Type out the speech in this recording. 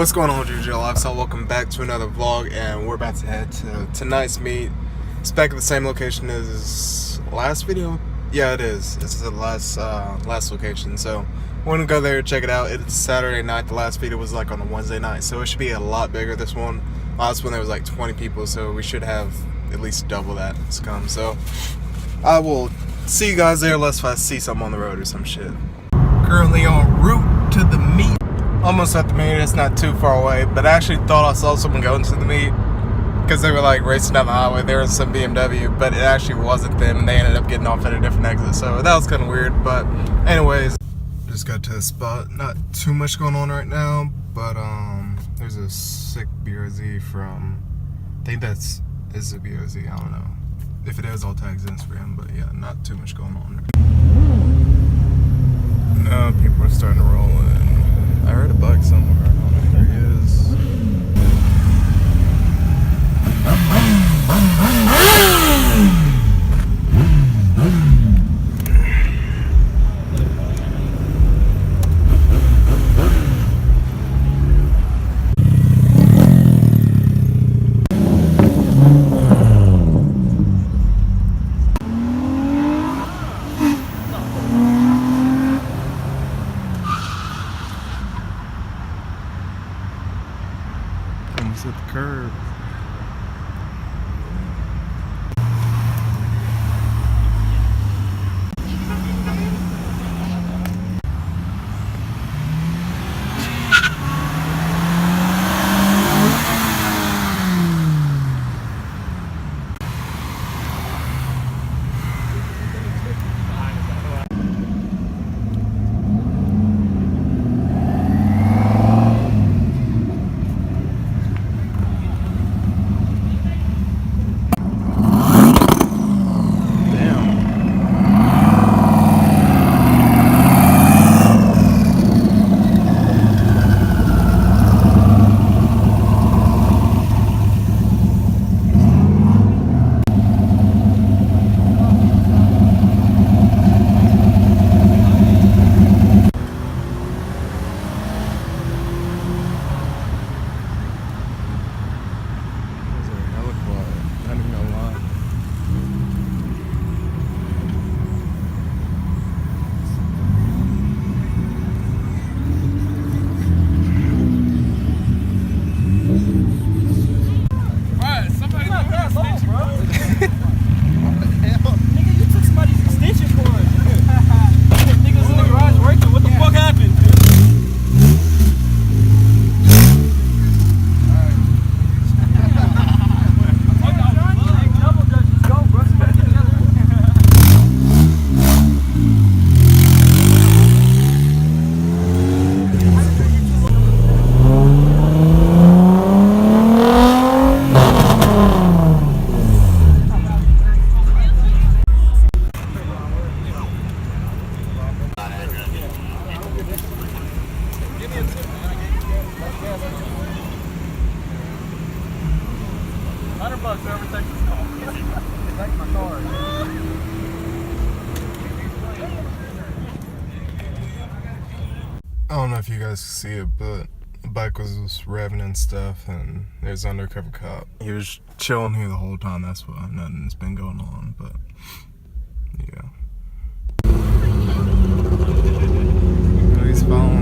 What's going on, JJ Lifestyle? Welcome back to another vlog, and we're about to head to tonight's meet. It's back at the same location as last video. Yeah, it is. It's the last location. So we're gonna go there, check it out. It's Saturday night. The last video was like on a Wednesday night, so it should be a lot bigger. This one, last one there was like 20 people, so we should have at least double that to come. So I will see you guys there, unless if I see something on the road or some shit. Currently en route to the meet. Almost at the meet. It's not too far away, but I actually thought I saw someone going to the meet because they were like racing down the highway. They were in some BMW, but it actually wasn't them, and they ended up getting off at a different exit. So that was kind of weird. But anyways, just got to the spot. Not too much going on right now, but there's a sick BRZ from, I think is a BRZ. I don't know. If it is, I'll tag his Instagram. But yeah, not too much going on. Now people are starting to roll in. I heard a bike somewhere. I don't know where he is. Almost at the curb. $100 whoever takes this call. Take my card. I don't know if you guys can see it, but the bike was just revving and stuff, and there's Undercover COP. He was chilling here the whole time. That's why nothing's been going on, but yeah. Oh, he's following.